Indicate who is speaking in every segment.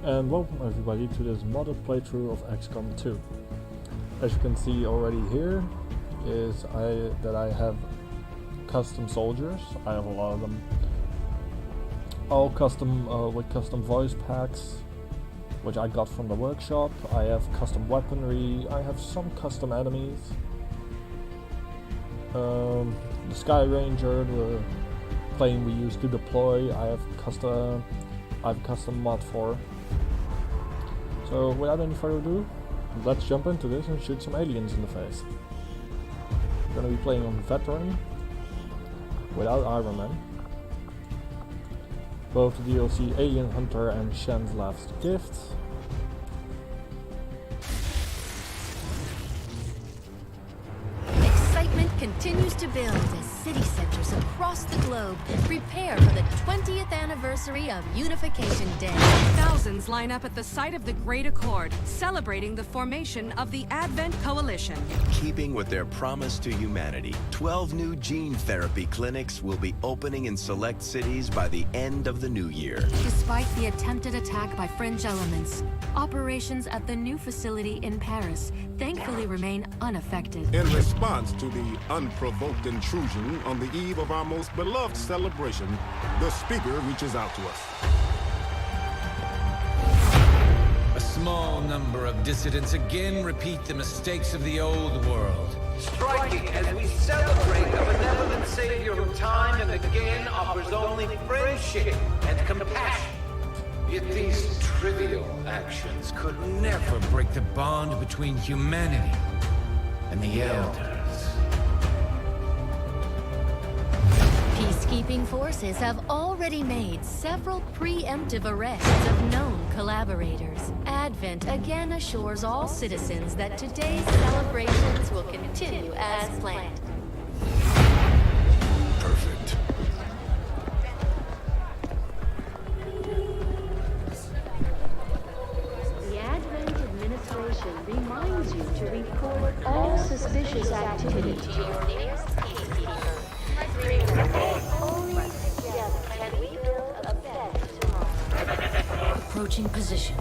Speaker 1: and welcome everybody to this modded playthrough of Xcom 2. As you can see already here is that I have custom soldiers. I have a lot of them, all custom with custom voice packs, which I got from the workshop. I have custom weaponry, I have some custom enemies. The Sky Ranger, the plane we use to deploy, I have custom mod for. So without any further ado, let's jump into this and shoot some aliens in the face. I'm gonna be playing on Veteran, without Iron Man. Both the DLC Alien Hunter and Shen's Last Gift.
Speaker 2: Excitement continues to build as city centers across the globe prepare for the 20th anniversary of Unification Day.
Speaker 3: Thousands line up at the site of the Great Accord, celebrating the formation of the Advent Coalition.
Speaker 4: Keeping with their promise to humanity, 12 new gene therapy clinics will be opening in select cities by the end of the new year.
Speaker 2: Despite the attempted attack by fringe elements, operations at the new facility in Paris thankfully remain unaffected.
Speaker 5: In response to the unprovoked intrusion on the eve of our most beloved celebration, the speaker reaches out to us.
Speaker 6: A small number of dissidents again repeat the mistakes of the old world.
Speaker 7: Striking as we celebrate a benevolent savior who time and again offers only friendship and compassion.
Speaker 6: Yet these trivial actions could never break the bond between humanity and the Elders.
Speaker 2: Peacekeeping forces have already made several preemptive arrests of known collaborators. Advent again assures all citizens that today's celebrations will continue as planned.
Speaker 4: Perfect.
Speaker 8: The Advent administration reminds you to report all suspicious activity to your nearest peacekeeper. Only together can we build a better tomorrow.
Speaker 2: Approaching position.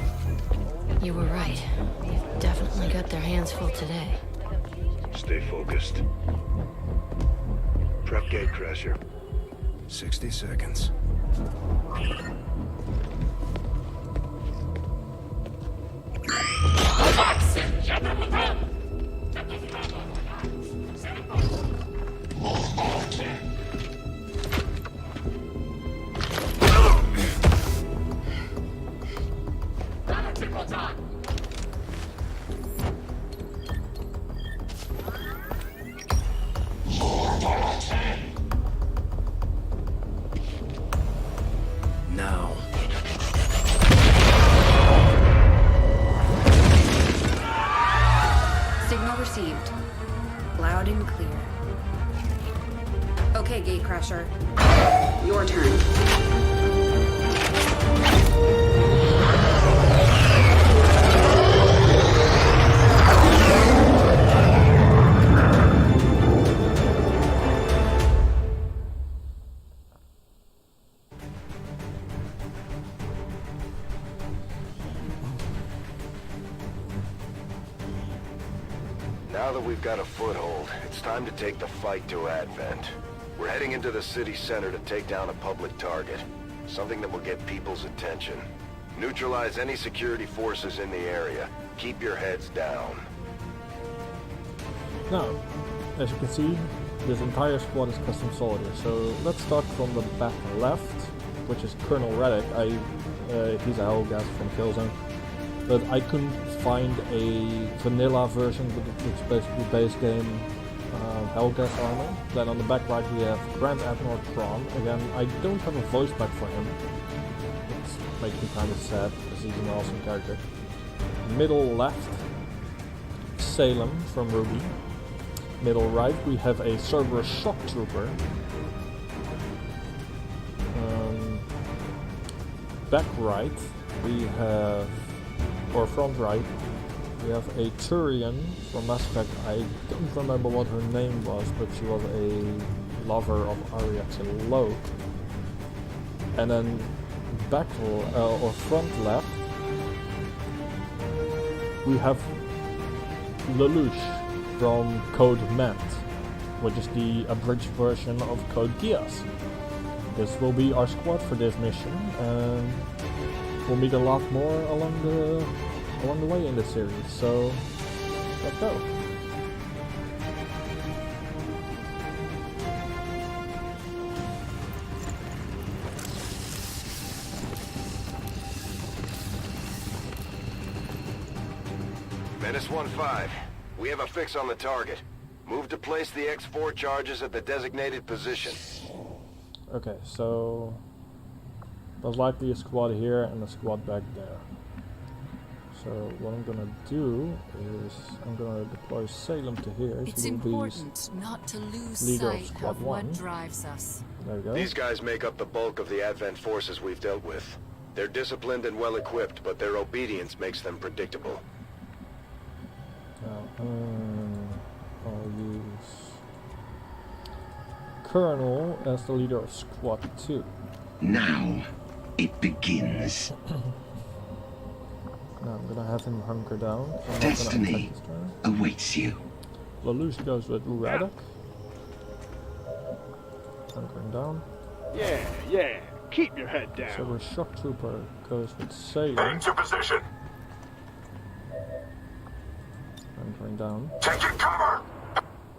Speaker 2: You were right. They've definitely got their hands full today.
Speaker 9: Stay focused. Prep gate crasher.
Speaker 4: 60 seconds. Now.
Speaker 3: Signal received. Loud and clear. Okay, Gatecrasher. Your turn.
Speaker 9: Now that we've got a foothold, it's time to take the fight to Advent. We're heading into the city center to take down a public target. Something that will get people's attention. Neutralize any security forces in the area. Keep your heads down.
Speaker 1: Now, as you can see, this entire squad is custom soldiers. So let's start from the back left, which is Colonel Reddick. He's a Hellgas from Killzone. But I couldn't find a vanilla version, which is basically base game Hellgas armor. Then on the back right we have Grand Admiral Tron. Again, I don't have a voice pack for him. It makes me kind of sad, because he's an awesome character. Middle left, Salem from Ruby. Middle right we have a Cerberus Shock Trooper. Back right we have, or front right, we have a Turian from Mass Effect. I don't remember what her name was, but she was a lover of Ariax and Loke. And then back or front left, we have Lelouch from Code Ment, which is the abridged version of Code Geass. This will be our squad for this mission, and we'll meet a lot more along the way in the series. So let's go.
Speaker 9: Menace 1-5, we have a fix on the target. Move to place the X4 charges at the designated position.
Speaker 1: Okay, so there's likely a squad here and a squad back there. So what I'm gonna do is I'm gonna deploy Salem to here.
Speaker 3: It's
Speaker 1: She will
Speaker 3: important not to lose
Speaker 1: leader of
Speaker 3: sight
Speaker 1: Squad
Speaker 3: of what
Speaker 1: 1.
Speaker 3: drives us.
Speaker 1: There we go.
Speaker 9: These guys make up the bulk of the Advent forces we've dealt with. They're disciplined and well equipped, but their obedience makes them predictable.
Speaker 1: Now, I'll use Colonel as the leader of Squad 2.
Speaker 10: Now, it begins.
Speaker 1: Now I'm gonna have him hunker down. I'm not gonna
Speaker 10: Destiny
Speaker 1: attack this turn.
Speaker 10: awaits you.
Speaker 1: Lelouch goes with Radek. Hunkering down.
Speaker 11: Yeah. Keep your head down.
Speaker 1: So the Shock Trooper goes with Salem.
Speaker 12: Into position.
Speaker 1: Hunkering down.
Speaker 12: Taking cover.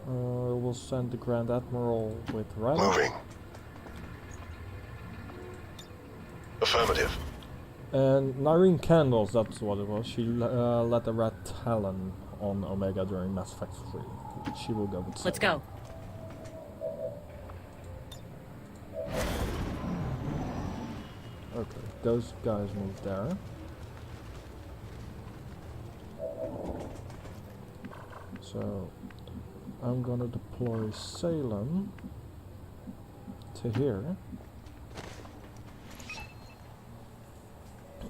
Speaker 1: We'll send the Grand Admiral with Radek.
Speaker 12: Moving. Affirmative.
Speaker 1: And Nyreen Candles, that's what it was. She led the Red Talon on Omega during Mass Effect 3. She will go with Salem.
Speaker 3: Let's go.
Speaker 1: Okay, those guys move there. So I'm gonna deploy Salem to here.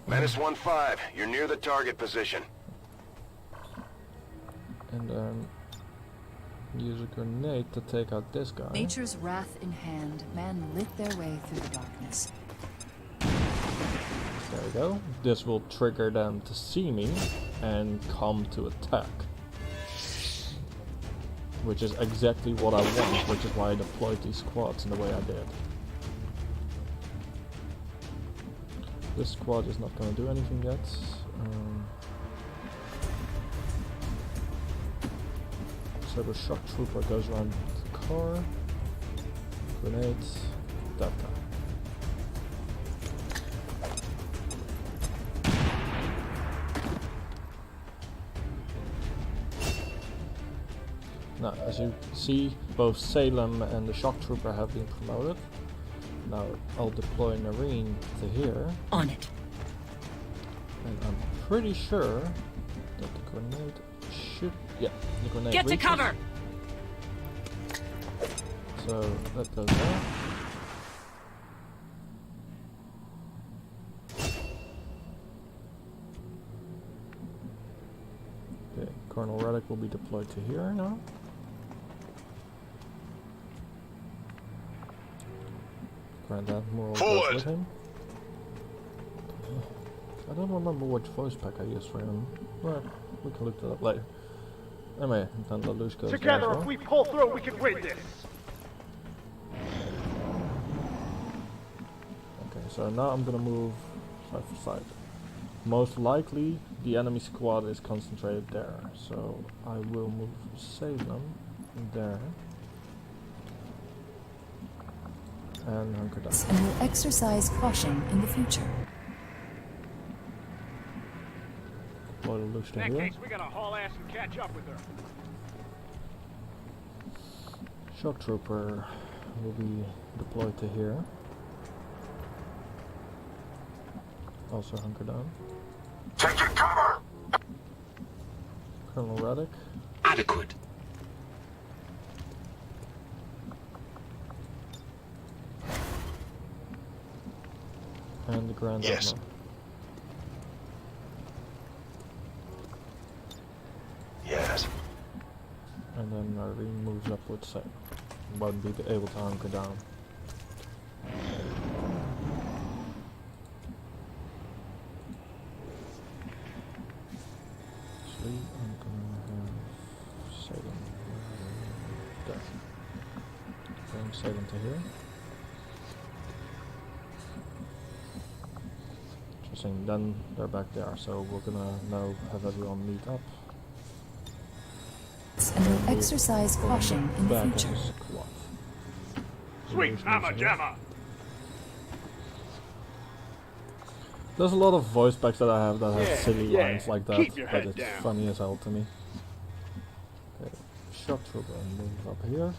Speaker 9: Menace 1-5, you're near the target position.
Speaker 1: And then use a grenade to take out this guy.
Speaker 13: Nature's wrath in hand, man lit their way through the darkness.
Speaker 1: There we go. This will trigger them to see me and come to attack. Which is exactly what I want, which is why I deployed these squads in the way I did. This squad is not going to do anything yet. So the Shock Trooper goes around the car. Grenades. That guy. Now, as you see, both Salem and the Shock Trooper have been promoted. Now, I'll deploy Nyreen to here.
Speaker 3: On it.
Speaker 1: And I'm pretty sure that the grenade should... Yeah, the grenade
Speaker 3: Get to
Speaker 1: reaches.
Speaker 3: cover!
Speaker 1: So, that goes there. Okay, Colonel Radek will be deployed to here now. Grand Admiral goes with him. I don't remember which voice pack I used for him. Well, we can look that up later. Anyway, then Lelouch goes
Speaker 11: Together,
Speaker 1: there as well.
Speaker 11: if we pull through, we can win this.
Speaker 1: Okay, so now I'm gonna move side for side. Most likely, the enemy squad is concentrated there, so I will move Salem there. And hunker down.
Speaker 13: And will exercise caution in the future.
Speaker 1: Deploy Lelouch to
Speaker 11: In that
Speaker 1: here.
Speaker 11: case, we gotta haul ass and catch up with her.
Speaker 1: Shock Trooper will be deployed to here. Also hunker down.
Speaker 12: Taking cover.
Speaker 1: Colonel Radek.
Speaker 10: Adequate.
Speaker 1: And the Grand
Speaker 12: Yes.
Speaker 1: Admiral.
Speaker 12: Yes.
Speaker 1: And then Nyreen moves up with Salem. Won't be able to hunker down. Salem to here. Interesting, then they're back there, so we're gonna now have everyone meet up.
Speaker 13: And will exercise caution in the
Speaker 1: Back
Speaker 13: future.
Speaker 1: as a squad.
Speaker 11: Sweet mama jamma.
Speaker 1: There's a lot of voice packs that I have that have silly
Speaker 11: yeah.
Speaker 1: lines like that,
Speaker 11: Keep your
Speaker 1: but
Speaker 11: head
Speaker 1: it's
Speaker 11: down.
Speaker 1: funny as hell to me. Okay, shock trooper move up here.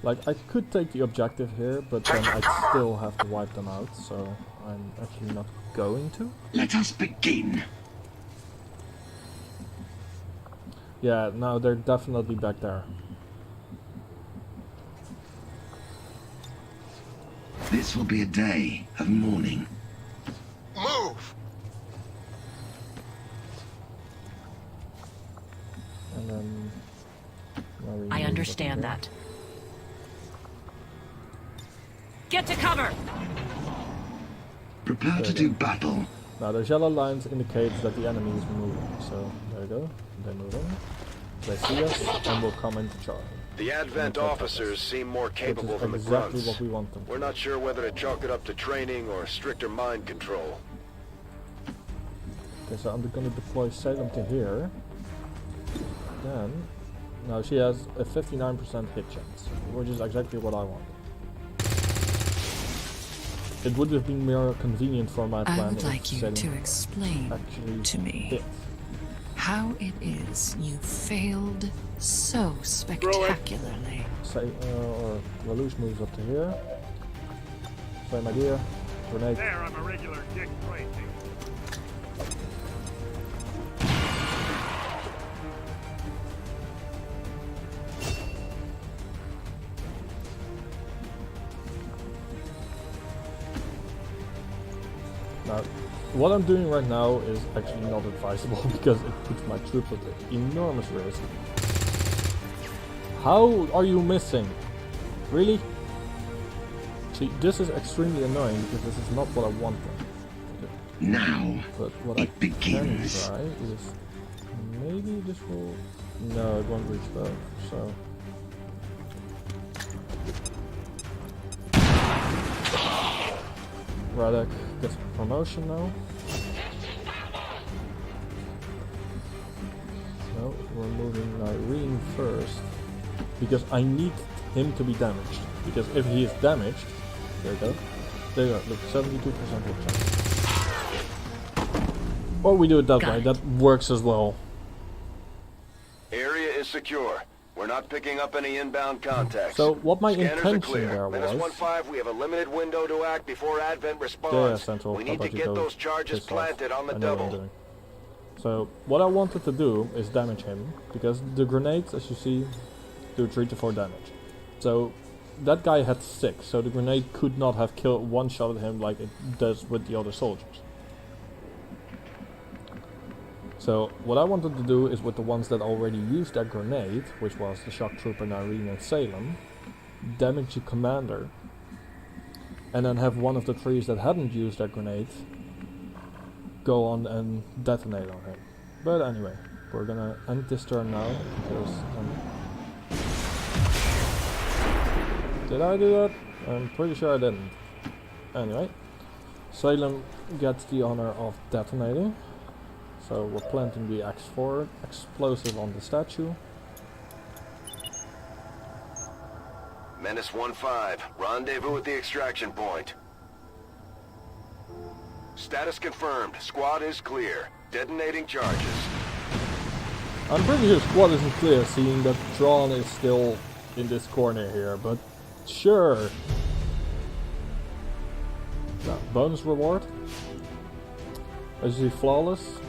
Speaker 1: Like, I could take the objective here, but then I'd still have to wipe them out, so I'm actually not going to.
Speaker 10: Let us begin.
Speaker 1: Yeah, no, they're definitely back there.
Speaker 10: This will be a day of mourning.
Speaker 12: Move!
Speaker 1: And then...
Speaker 14: I understand that.
Speaker 3: Get to cover!
Speaker 10: Prepare to do battle.
Speaker 1: Now, those yellow lines indicates that the enemy is moving, so there you go. They move in. They see us, and will come into charge.
Speaker 9: The Advent officers seem more capable than the
Speaker 1: exactly
Speaker 9: grunts.
Speaker 1: what we want them to.
Speaker 9: We're not sure whether to chalk it up to training or stricter mind control.
Speaker 1: Okay, so I'm gonna deploy Salem to here. Then, now she has a 59% hit chance, which is exactly what I want. It would have been more convenient for my plan
Speaker 13: I would
Speaker 1: if
Speaker 13: like you
Speaker 1: Salem
Speaker 13: to explain
Speaker 1: actually
Speaker 13: to me
Speaker 1: hit.
Speaker 13: how it is you failed so spectacularly.
Speaker 1: Say, or Lelouch moves up to here. Same idea. Grenade.
Speaker 11: There, I'm a regular Dick Tracy.
Speaker 1: Now, what I'm doing right now is actually not advisable because it puts my troops at enormous risk. How are you missing? Really? See, this is extremely annoying because this is not what I want them to do.
Speaker 10: Now
Speaker 1: But what
Speaker 10: it
Speaker 1: I
Speaker 10: begins.
Speaker 1: can try is maybe this will... No, it won't reach both, so... Radek gets a promotion now. So we're moving Irene first because I need him to be damaged. Because if he is damaged, there you go. There you go. Look, 72% hit chance. Or we do it that way. That works as well.
Speaker 9: Area is secure. We're not picking up any inbound contacts.
Speaker 1: So what my
Speaker 9: Scanners are
Speaker 1: intention
Speaker 9: clear.
Speaker 1: there was...
Speaker 9: -15, we have a limited window to act before Advent responds.
Speaker 1: Central.
Speaker 9: We
Speaker 1: How
Speaker 9: need to
Speaker 1: about you
Speaker 9: get
Speaker 1: go
Speaker 9: those charges
Speaker 1: piss off?
Speaker 9: planted on the
Speaker 1: I know what I'm
Speaker 9: double.
Speaker 1: doing. So what I wanted to do is damage him, because the grenades, as you see, do 3 to 4 damage. So that guy had 6, so the grenade could not have killed one-shotted him like it does with the other soldiers. So what I wanted to do is with the ones that already used that grenade, which was the shock trooper, Irene and Salem, damage the commander, and then have one of the trees that hadn't used that grenade go on and detonate on him. But anyway, we're gonna end this turn now because did I do that? I'm pretty sure I didn't. Anyway, Salem gets the honor of detonating. So we're planting the X4 explosive on the statue.
Speaker 9: Menace 1-5, rendezvous at the extraction point. Status confirmed. Squad is clear. Detonating charges.
Speaker 1: I'm pretty sure squad isn't clear, seeing that Tron is still in this corner here, but sure. Now, bonus reward. As you see, flawless,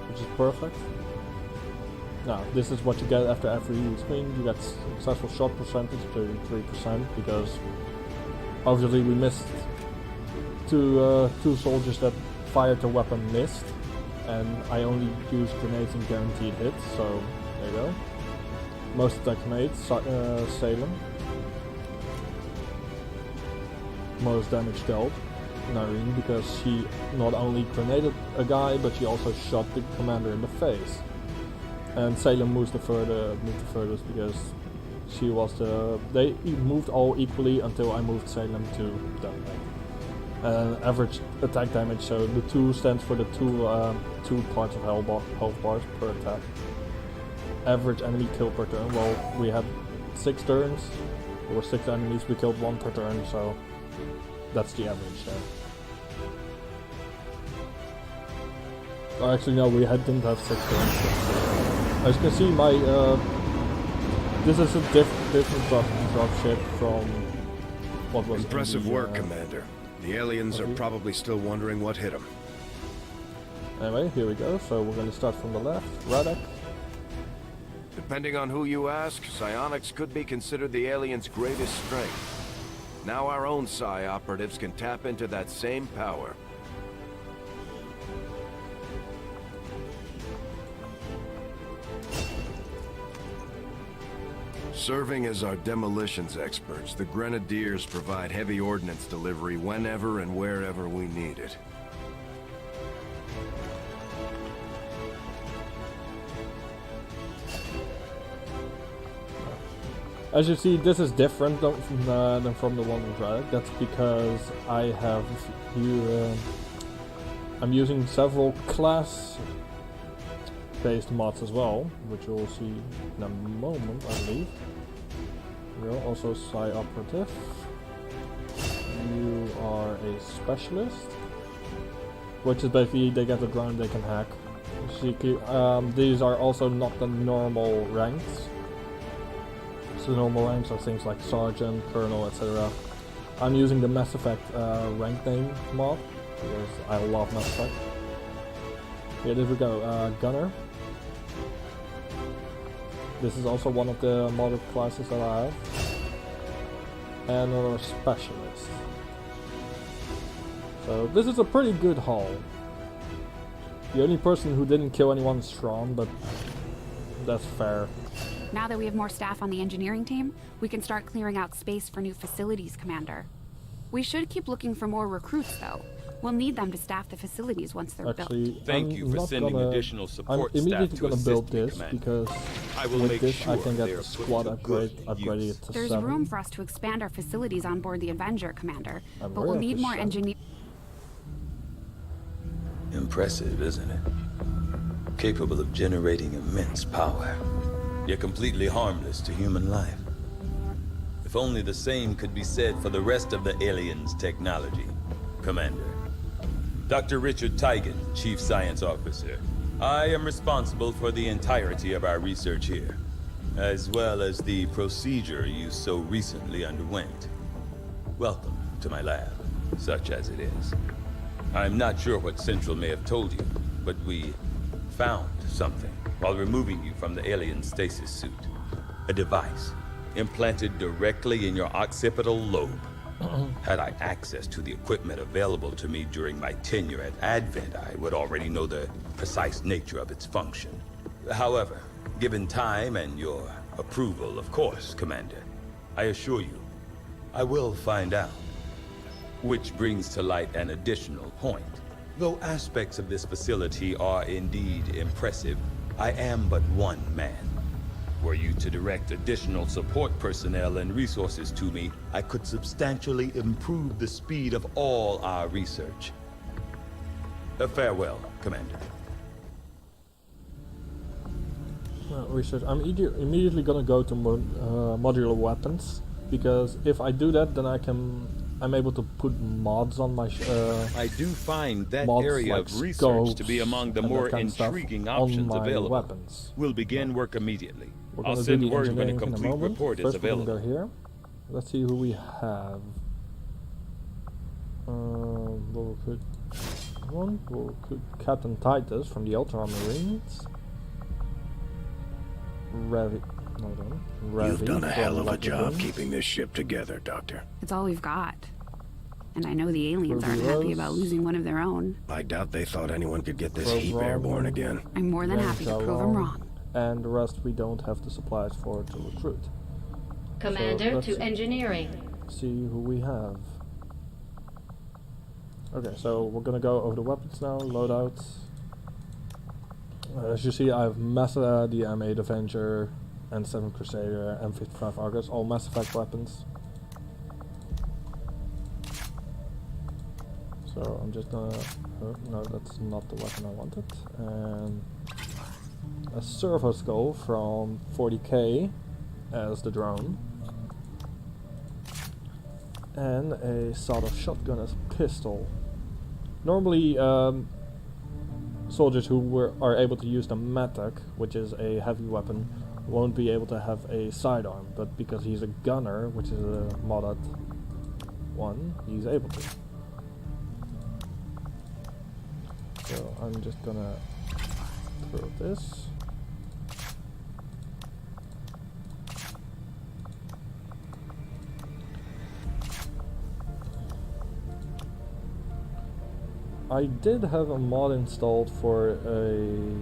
Speaker 1: which is perfect. Now, this is what you get after every screen. You get successful shot percentage, 33%, because obviously we missed two soldiers that fired the weapon missed, and I only used grenades and guaranteed hits, so there you go. Most attack made, Salem. Most damage dealt, Nareen, because she not only grenaded a guy, but she also shot the commander in the face. and Salem moved the furthest because she was they moved all equally until I moved Salem to them. Average attack damage, so the 2 stands for the two parts of health bars per attack. Average enemy kill per turn, well, we had 6 turns, there were 6 enemies, we killed 1 per turn, so that's the average there. Oh, actually no, we didn't have 6 turns. As you can see, my this is a different dropship from what was
Speaker 9: impressive work, Commander. The aliens are probably still wondering what hit them.
Speaker 1: Anyway, here we go. So we're going to start from the left. Radek.
Speaker 9: Depending on who you ask, psionics could be considered the aliens' greatest strength. Now our own psi operatives can tap into that same power. Serving as our demolitions experts, the Grenadiers provide heavy ordnance delivery whenever and wherever we need it.
Speaker 1: As you see, this is different than from the one with Radek. That's because I'm using several class-based mods as well, which you'll see in a moment, I believe. You're also Psi Operative. You are a Specialist, which is basically they get the ground they can hack. These are also not the normal ranks. So the normal ranks are things like Sergeant, Colonel, etc. I'm using the Mass Effect rank name mod because I love Mass Effect. Here, there we go. Gunner. This is also one of the modded classes that I have. And another Specialist. So this is a pretty good haul. The only person who didn't kill anyone is Strawn, but that's fair.
Speaker 15: Now that we have more staff on the engineering team, we can start clearing out space for new facilities, Commander. We should keep looking for more recruits, though. We'll need them to staff the facilities once they're built.
Speaker 16: Thank you for sending additional support
Speaker 1: I'm
Speaker 16: staff
Speaker 1: immediately
Speaker 16: to
Speaker 1: gonna
Speaker 16: assist
Speaker 1: build
Speaker 16: me,
Speaker 1: this
Speaker 16: Commander.
Speaker 1: because
Speaker 16: I will
Speaker 1: with
Speaker 16: make
Speaker 1: this
Speaker 16: sure
Speaker 1: I can get
Speaker 16: they
Speaker 1: the
Speaker 16: are
Speaker 1: squad
Speaker 16: put to good
Speaker 1: upgraded
Speaker 16: use.
Speaker 1: to
Speaker 15: There's
Speaker 1: 7.
Speaker 15: room for us to expand our facilities on board the Avenger, Commander,
Speaker 1: I'm
Speaker 15: but we'll
Speaker 1: very
Speaker 15: need more
Speaker 1: efficient.
Speaker 15: engineers.
Speaker 17: Impressive, isn't it? Capable of generating immense power, yet completely harmless to human life. If only the same could be said for the rest of the aliens' technology, Commander. Dr. Richard Tigan, Chief Science Officer. I am responsible for the entirety of our research here, as well as the procedure you so recently underwent. Welcome to my lab, such as it is. I'm not sure what Central may have told you, but we found something while removing you from the alien stasis suit. A device implanted directly in your occipital lobe. Had I access to the equipment available to me during my tenure at Advent, I would already know the precise nature of its function. However, given time and your approval, of course, Commander, I assure you, I will find out. Which brings to light an additional point. Though aspects of this facility are indeed impressive, I am but one man. Were you to direct additional support personnel and resources to me, I could substantially improve the speed of all our research. Farewell, Commander.
Speaker 1: Research. I'm immediately gonna go to modular weapons, because if I do that, then I'm able to put mods on my
Speaker 16: I do find that
Speaker 1: mods
Speaker 16: area
Speaker 1: like
Speaker 16: of research to be
Speaker 1: scopes
Speaker 16: among the
Speaker 1: and
Speaker 16: more
Speaker 1: that kind of stuff
Speaker 16: intriguing
Speaker 1: on
Speaker 16: options
Speaker 1: my
Speaker 16: available.
Speaker 1: weapons.
Speaker 16: We'll begin work immediately.
Speaker 1: We're
Speaker 16: I'll
Speaker 1: gonna
Speaker 16: send
Speaker 1: do the
Speaker 16: word when a
Speaker 1: engineering in
Speaker 16: complete
Speaker 1: moment.
Speaker 16: report is
Speaker 1: First we're
Speaker 16: available.
Speaker 1: gonna go here. Let's see who we have. We'll recruit Captain Titus from the Ultramarines. Ravi.
Speaker 9: You've done a hell of a job
Speaker 1: Marines.
Speaker 9: keeping this ship together, Doctor.
Speaker 15: It's all we've got. And I know the aliens
Speaker 1: Ruby
Speaker 15: aren't happy
Speaker 1: Rose.
Speaker 15: about losing one of their own.
Speaker 9: I doubt they thought anyone could get this
Speaker 1: Probe
Speaker 9: heap
Speaker 1: wrong.
Speaker 9: airborne again.
Speaker 15: I'm more than happy to prove them wrong.
Speaker 1: And the rest we don't have the supplies for to recruit.
Speaker 2: Commander
Speaker 1: let's
Speaker 2: to engineering.
Speaker 1: See who we have. Okay, so we're gonna go over the weapons now, loadouts. As you see, I have Massa, the M8 Avenger, N7 Crusader, M55 Argus, all Mass Effect weapons. So I'm just gonna... oh, no, that's not the weapon I wanted. And a servo skull from 40k as the drone. And a sawed-off shotgun as a pistol. Normally, soldiers who are able to use the Matek, which is a heavy weapon, won't be able to have a sidearm, but because he's a gunner, which is a modded one, he's able to. So I'm just gonna throw this. I did have a mod installed for a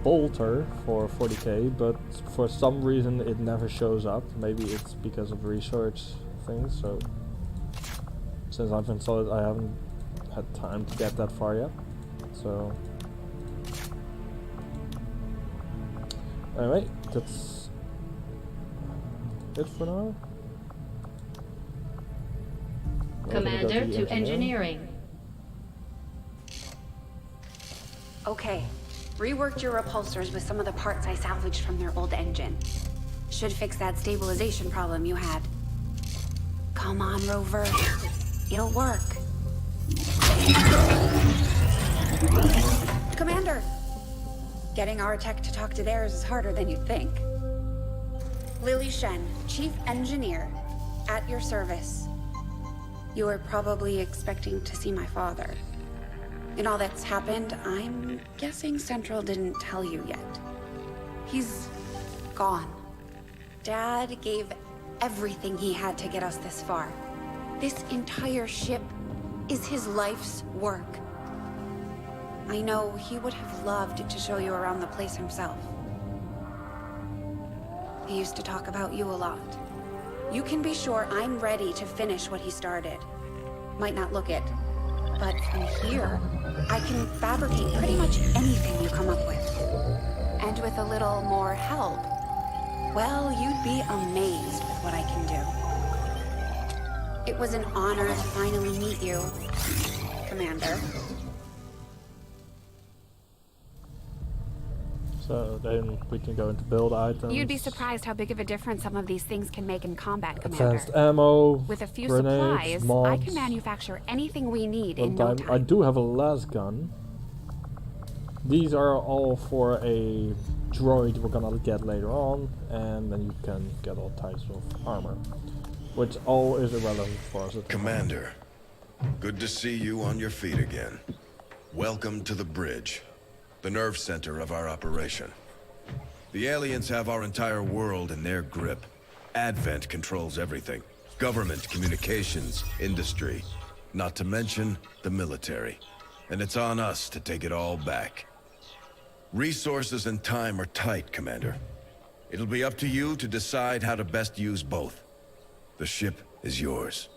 Speaker 1: bolter for 40k, but for some reason it never shows up. Maybe it's because of research things, so since I've installed it I haven't had time to get that far yet. So anyway, that's it for now.
Speaker 2: Commander to engineering.
Speaker 15: Okay. Reworked your repulsors with some of the parts I salvaged from their old engine. Should fix that stabilization problem you had. Come on, Rover. It'll work. Commander! Getting our tech to talk to theirs is harder than you'd think. Lily Shen, Chief Engineer, at your service. You were probably expecting to see my father. In all that's happened, I'm guessing Central didn't tell you yet. He's gone. Dad gave everything he had to get us this far. This entire ship is his life's work. I know he would have loved to show you around the place himself. He used to talk about you a lot. You can be sure I'm ready to finish what he started. Might not look it, but from here, I can fabricate pretty much anything you come up with. And with a little more help, well, you'd be amazed with what I can do. It was an honor to finally meet you, Commander.
Speaker 1: So then we can go into build items.
Speaker 15: You'd be surprised how big of a difference some of these things can make in combat, Commander.
Speaker 1: Advanced ammo,
Speaker 15: with a few
Speaker 1: grenades,
Speaker 15: supplies,
Speaker 1: mods.
Speaker 15: I can manufacture anything we need in no time.
Speaker 1: I do have a las gun. These are all for a droid we're gonna get later on, and then you can get all types of armor, which all is irrelevant for us.
Speaker 9: Commander, good to see you on your feet again. Welcome to the bridge, the nerve center of our operation. The aliens have our entire world in their grip. Advent controls everything. Government, communications, industry, not to mention the military. And it's on us to take it all back. Resources and time are tight, Commander. It'll be up to you to decide how to best use both. The ship is yours.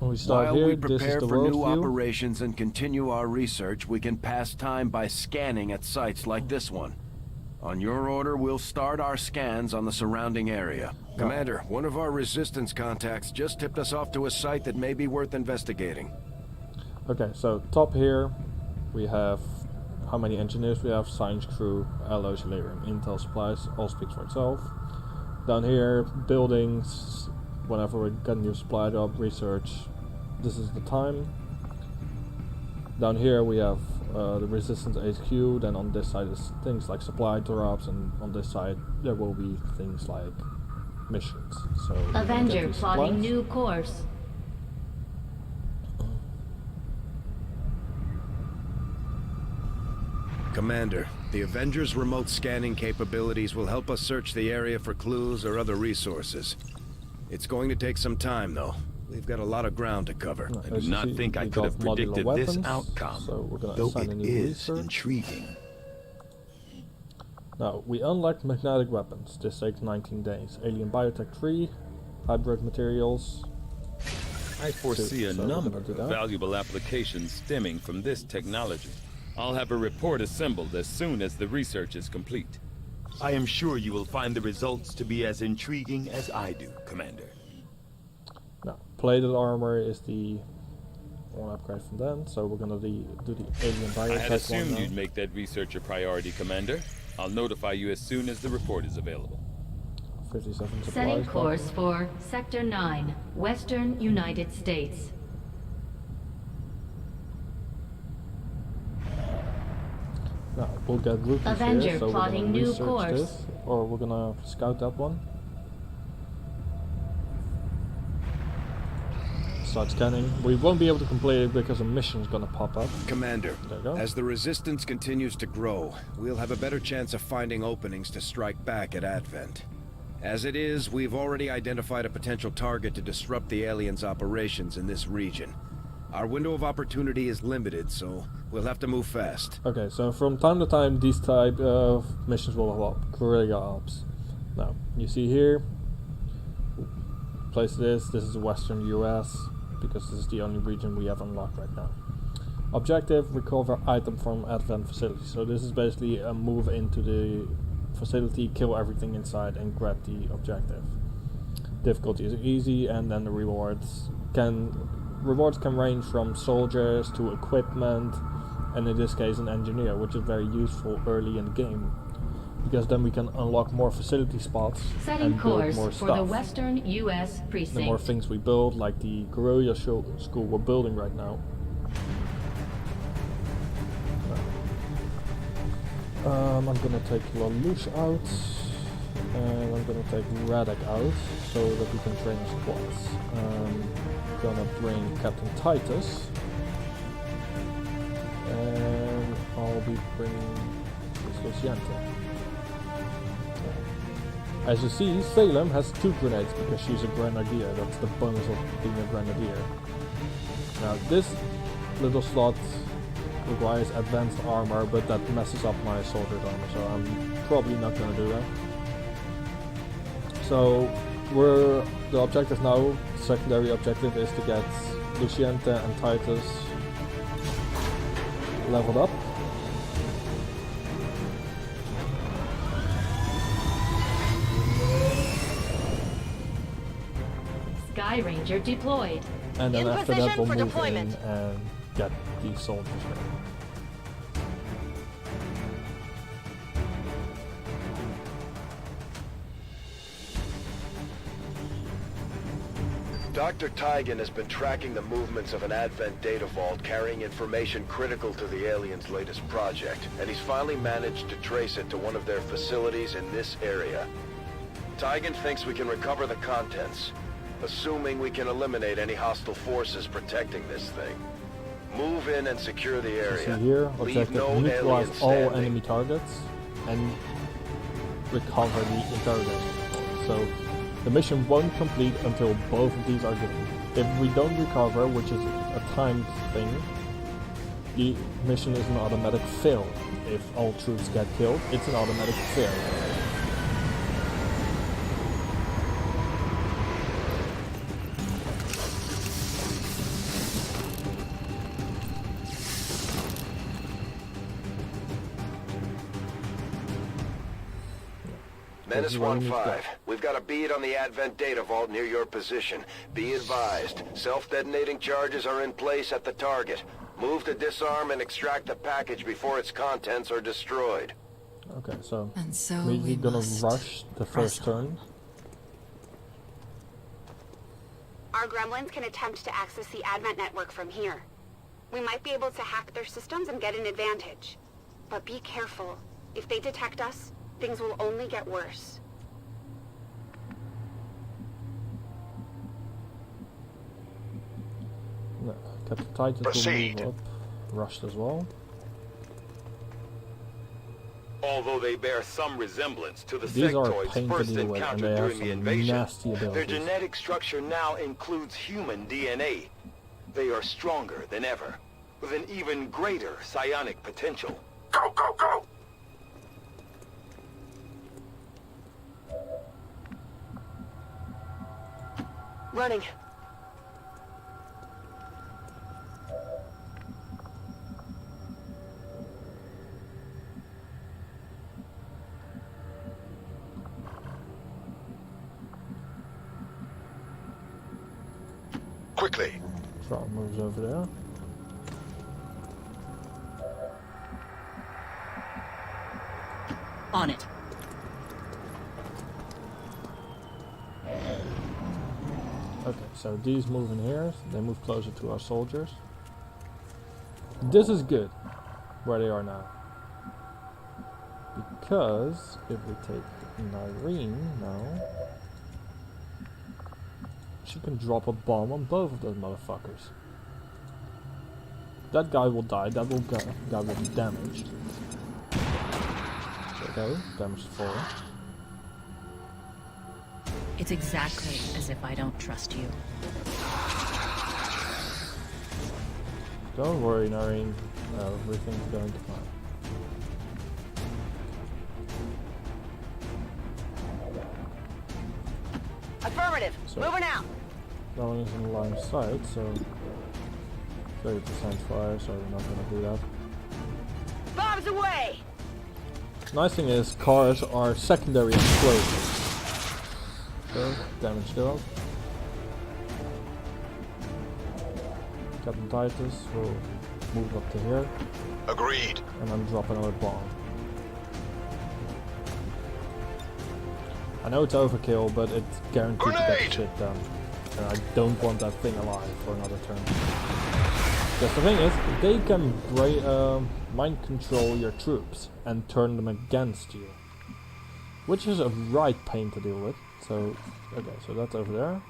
Speaker 1: We start
Speaker 18: While
Speaker 1: here.
Speaker 18: we prepare
Speaker 1: This is the
Speaker 18: for
Speaker 1: world
Speaker 18: new
Speaker 1: view.
Speaker 18: operations and continue our research, we can pass time by scanning at sites like this one. On your order, we'll start our scans on the surrounding area.
Speaker 5: Commander, one of our resistance contacts just tipped us off to a site that may be worth investigating.
Speaker 1: Okay, so top here we have how many engineers we have, science crew, alloys, labor, intel, supplies, all speaks for itself. Down here, buildings, whenever we get a new supply job, research, this is the time. Down here we have the resistance HQ, then on this side is things like supply drops, and on this side there will be things like missions. So
Speaker 2: Avenger plotting new course.
Speaker 5: Commander, the Avengers' remote scanning capabilities will help us search the area for clues or other resources. It's going to take some time, though. We've got a lot of ground to cover.
Speaker 16: I do not think I could have predicted this outcome,
Speaker 1: so we're gonna
Speaker 16: though
Speaker 1: assign a
Speaker 16: it
Speaker 1: new
Speaker 16: is
Speaker 1: research.
Speaker 16: intriguing.
Speaker 1: Now, we unlocked magnetic weapons. This takes 19 days. Alien biotech 3, hybrid materials.
Speaker 17: I foresee a
Speaker 1: so
Speaker 17: number of valuable applications stemming from this technology. I'll have a report assembled as soon as the research is complete. I am sure you will find the results to be as intriguing as I do, Commander.
Speaker 1: Now, plated armor is the one upgrade from then, so we're gonna do the alien biotech.
Speaker 17: I had assumed you'd make that research a priority, Commander. I'll notify you as soon as the report is available.
Speaker 1: 57 supplies.
Speaker 2: Setting course for Sector 9, Western United States.
Speaker 1: Now, we'll get rookies
Speaker 2: Avenger
Speaker 1: here, so
Speaker 2: plotting
Speaker 1: we're gonna
Speaker 2: new
Speaker 1: research
Speaker 2: course.
Speaker 1: this, or we're gonna scout that one. Start scanning. We won't be able to complete it because a mission's gonna pop up.
Speaker 5: Commander, as the resistance continues to grow, we'll have a better chance of finding openings to strike back at Advent. As it is, we've already identified a potential target to disrupt the aliens' operations in this region. Our window of opportunity is limited, so we'll have to move fast.
Speaker 1: Okay, so from time to time these type of missions will have up, guerrilla ops. Now, you see here, place this is the Western US, because this is the only region we have unlocked right now. Objective, recover item from Advent facility. So this is basically a move into the facility, kill everything inside and grab the objective. Difficulty is easy, and then the rewards can range from soldiers to equipment, and in this case an engineer, which is very useful early in the game, because then we can unlock more facility spots
Speaker 2: Setting
Speaker 1: and build
Speaker 2: course
Speaker 1: more
Speaker 2: for
Speaker 1: stuff.
Speaker 2: the Western U.S. precinct.
Speaker 1: The more things we build, like the guerrilla school we're building right now. I'm gonna take Lelouch out, and I'm gonna take Radek out, so that we can train squads. Gonna bring Captain Titus, and I'll be bringing Luciente. As you see, Salem has 2 grenades because she's a grenadier. That's the bonus of being a grenadier. Now this little slot requires advanced armor, but that messes up my soldier's armor, so I'm probably not going to do that. So the objective now, secondary objective, is to get Luciente and Titus leveled up.
Speaker 2: Sky Ranger deployed.
Speaker 1: And then
Speaker 2: In
Speaker 1: after that
Speaker 2: position
Speaker 1: we'll
Speaker 2: for
Speaker 1: move
Speaker 2: deployment.
Speaker 1: in and get these soldiers ready.
Speaker 9: Dr. Tygan has been tracking the movements of an Advent data vault carrying information critical to the aliens' latest project, and he's finally managed to trace it to one of their facilities in this area. Tygan thinks we can recover the contents, assuming we can eliminate any hostile forces protecting this thing. Move in and secure the area.
Speaker 1: See here,
Speaker 9: Leave
Speaker 1: objective,
Speaker 9: no
Speaker 1: neutralize
Speaker 9: aliens
Speaker 1: all
Speaker 9: standing.
Speaker 1: enemy targets and recover the interrogation. So the mission won't complete until both of these are given. If we don't recover, which is a timed thing, the mission is an automatic fail. If all troops get killed, it's an automatic fail.
Speaker 9: Menace 1-5, we've got a bead on the Advent data vault near your position. Be advised, self-detonating charges are in place at the target. Move to disarm and extract the package before its contents are destroyed.
Speaker 1: Okay, so
Speaker 13: we
Speaker 1: we're gonna rush the first turn.
Speaker 15: Our gremlins can attempt to access the Advent network from here. We might be able to hack their systems and get an advantage. But be careful. If they detect us, things will only get worse.
Speaker 1: No, Captain Titus will move up, rushed as well.
Speaker 17: Although they bear some resemblance to the
Speaker 1: These are a
Speaker 17: sectoids
Speaker 1: pain to
Speaker 17: first
Speaker 1: deal with, and
Speaker 17: encountered
Speaker 1: they have
Speaker 17: during the
Speaker 1: some
Speaker 17: invasion,
Speaker 1: nasty
Speaker 17: their
Speaker 1: abilities.
Speaker 17: genetic structure now includes human DNA. They are stronger than ever, with an even greater psionic potential.
Speaker 12: Go, go, go!
Speaker 14: Running.
Speaker 12: quickly.
Speaker 1: Tron moves over there.
Speaker 14: On it.
Speaker 1: Okay, so these move in here. They move closer to our soldiers. This is good, where they are now. Because if we take Nyreen now, she can drop a bomb on both of those motherfuckers. That guy will die, that guy will be damaged. Okay, damage 4.
Speaker 14: It's exactly as if I don't trust you.
Speaker 1: Don't worry, Nyreen. Everything's going to plan.
Speaker 19: Affirmative.
Speaker 1: So,
Speaker 19: moving out.
Speaker 1: that one is in line of sight, so 30% fire, so we're not going to do that.
Speaker 19: Bombs away.
Speaker 1: Nice thing is, cars are secondary explosives. So, damage dealt. Captain Titus will move up to here.
Speaker 12: Agreed.
Speaker 1: And then drop another bomb. I know it's overkill, but it's guaranteed to get shit done. And I don't want that thing alive for another turn. Because the thing is, they can mind control your troops and turn them against you. Which is a right pain to deal with. So, okay, so that's over there.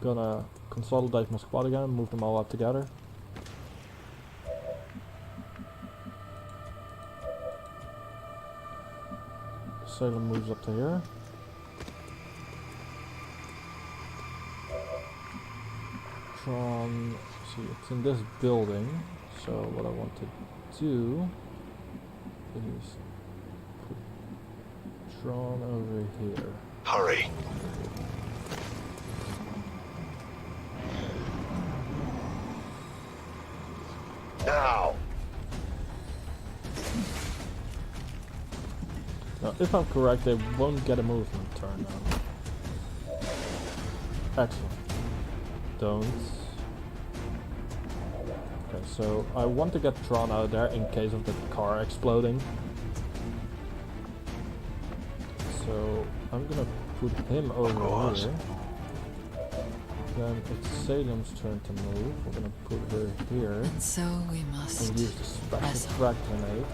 Speaker 1: Gonna consolidate my squad again, move them all up together. Salem moves up to here. Tron, see, it's in this building. So what I want to do is put Tron over here.
Speaker 12: Hurry. Now.
Speaker 1: Now, if I'm correct, they won't get a movement turn now. Excellent. Don't. Okay, so I want to get Tron out there in case of the car exploding. So I'm gonna put him over here. Then it's Salem's turn to move. We're gonna put her here.
Speaker 13: So we must
Speaker 1: and use the special frag grenade.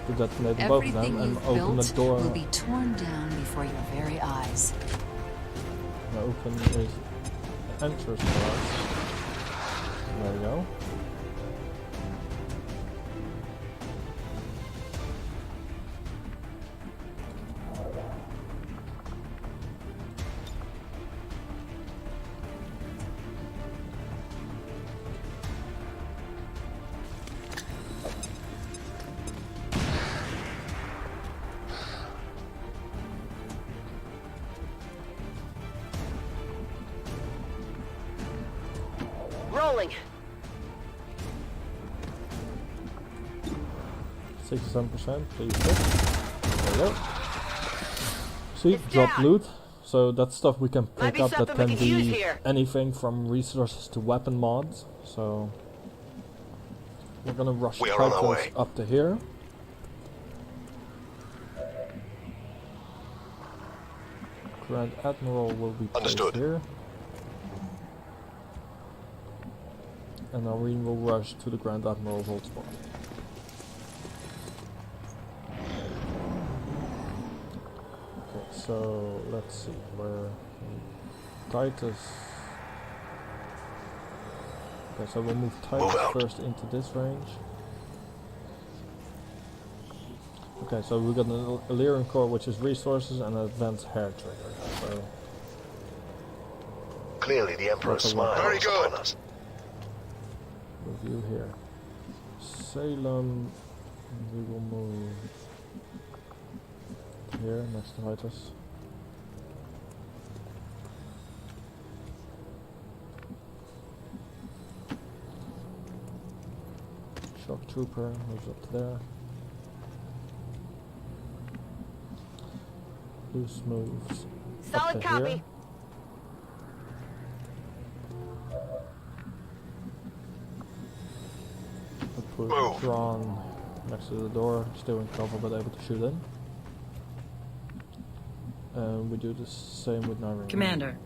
Speaker 1: To detonate both of them and open the door.
Speaker 13: Will be torn down before your very eyes.
Speaker 1: Open his entrance for us. There we go.
Speaker 19: Rolling.
Speaker 1: 67%, please hit. There we go. See, drop loot. So that's stuff we can pick up that can be anything from resources to weapon mods. So we're gonna rush Titus up to here. Grand Admiral will be placed here. And Irene will rush to the Grand Admiral's old spot. Okay, so let's see where Titus. Okay, so we'll move Titus first into this range. Okay, so we got an Illyrian core, which is resources, and an advanced hair trigger. So
Speaker 12: clearly, the Emperor's smile. Very good.
Speaker 1: Review here. Salem, we will move here next to Titus. Shock Trooper moves up to there. loose moves
Speaker 19: Solid
Speaker 1: up to
Speaker 19: copy.
Speaker 1: here. I'll put Thrawn next to the door, still in cover but able to shoot in. And we do the same with Nari.
Speaker 14: Commander.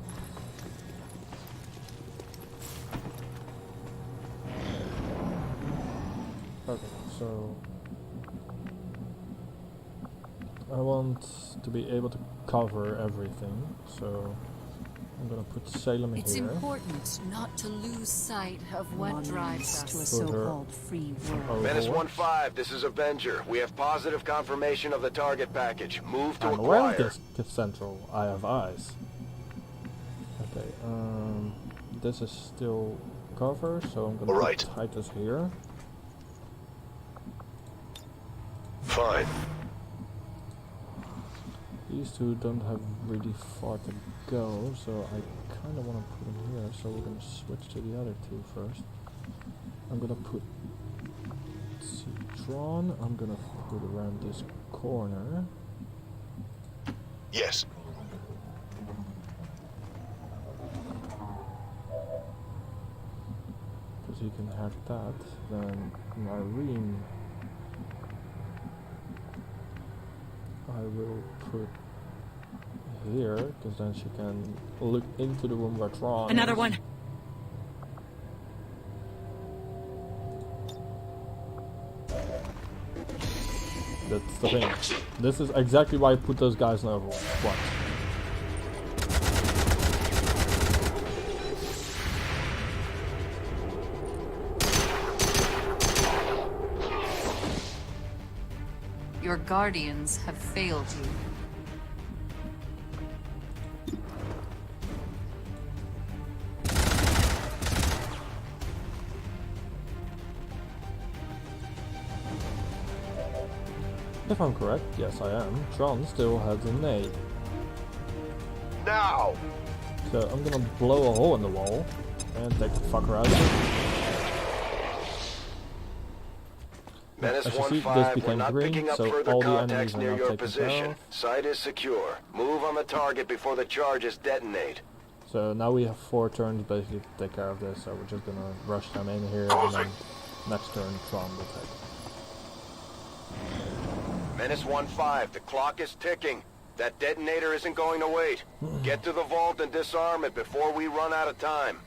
Speaker 1: Okay, so I want to be able to cover everything, so I'm gonna put Salem
Speaker 13: It's
Speaker 1: here.
Speaker 13: important not to lose sight of what drives us to a
Speaker 1: Put
Speaker 13: so-called free world.
Speaker 9: Menace 1-5, this is Avenger. We have positive confirmation of the target package. Move to
Speaker 1: I'm aware of
Speaker 9: acquire.
Speaker 1: this, Kith Central. I have eyes. Okay, this is still cover, so I'm gonna put Titus here.
Speaker 12: Fine.
Speaker 1: These two don't have really far to go, so I kind of want to put them here, so we're going to switch to the other two first. I'm going to put Thrawn, I'm going to put around this corner.
Speaker 12: Yes.
Speaker 1: Because he can hack that, then Marine I will put here, because then she can look into the room where Thrawn
Speaker 14: Another
Speaker 1: is.
Speaker 14: one.
Speaker 1: That's the thing. This is exactly why I put those guys in Overwatch. Watch.
Speaker 13: Your guardians have failed you.
Speaker 1: If I'm correct, yes I am. Thrawn still has a nade.
Speaker 12: Now!
Speaker 1: So I'm gonna blow a hole in the wall and take the fucker out of it.
Speaker 9: Menace
Speaker 1: As you see,
Speaker 9: 1-5,
Speaker 1: this
Speaker 9: we're
Speaker 1: became
Speaker 9: not
Speaker 1: green,
Speaker 9: picking up
Speaker 1: so
Speaker 9: further
Speaker 1: all the
Speaker 9: contacts
Speaker 1: enemies are
Speaker 9: near
Speaker 1: now
Speaker 9: your
Speaker 1: taken care
Speaker 9: position.
Speaker 1: of.
Speaker 9: Site is secure. Move on the target before the charges detonate.
Speaker 1: So now we have 4 turns basically to take care of this, so we're just gonna rush them in here and then next turn Thrawn will take.
Speaker 9: Menace 1-5, the clock is ticking. That detonator isn't going to wait. Get to the vault and disarm it before we run out of time.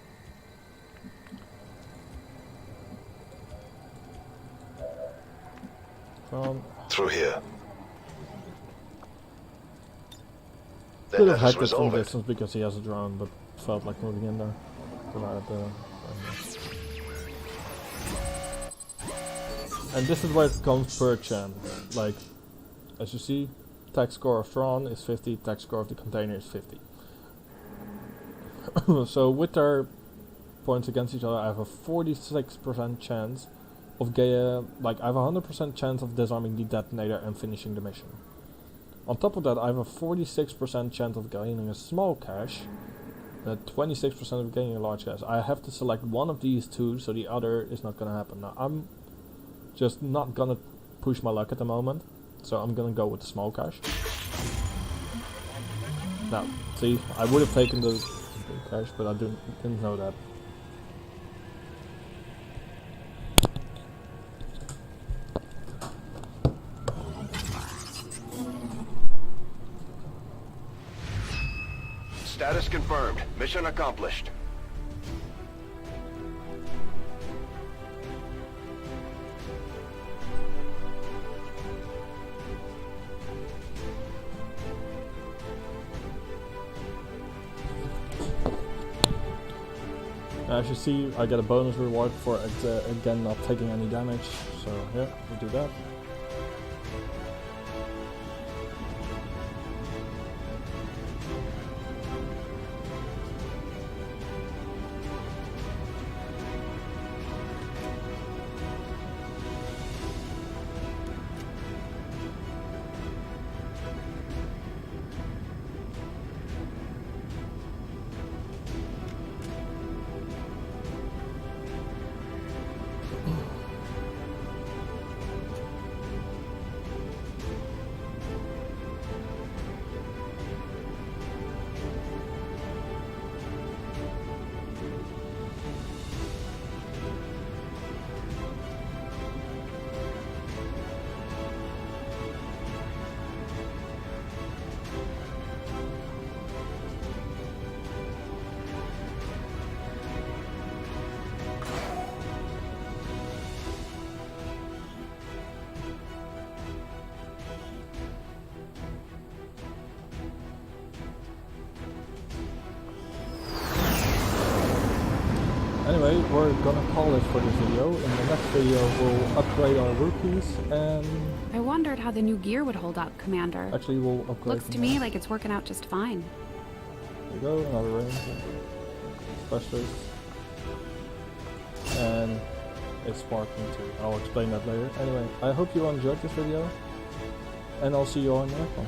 Speaker 1: Thrawn
Speaker 12: Through here.
Speaker 1: could have
Speaker 12: let us
Speaker 1: hacked it from
Speaker 12: resolve it.
Speaker 1: distance because he has a drone, but felt like moving in there. And this is where it comes per chance. Like, as you see, tech score of Thrawn is 50, tech score of the container is 50. So with their points against each other, I have a 46% chance of I have a 100% chance of disarming the detonator and finishing the mission. On top of that, I have a 46% chance of gaining a small cache, 26% of gaining a large cache. I have to select one of these two, so the other is not gonna happen. Now, I'm just not gonna push my luck at the moment, so I'm gonna go with the small cache. Now, see, I would have taken the big cache, but I didn't know that.
Speaker 9: Status confirmed. Mission accomplished.
Speaker 1: As you see, I get a bonus reward for again not taking any damage, so yeah, we'll do that. anyway, we're gonna call it for this video. In the next video, we'll upgrade our rookies and...
Speaker 20: I wondered how the new gear would hold up, Commander.
Speaker 1: Actually, we'll upgrade.
Speaker 20: Looks to me like it's working out just fine.
Speaker 1: There you go, another range. Specialist. And it's sparking too. I'll explain that later. Anyway, I hope you enjoyed this video. And I'll see you all in the next one.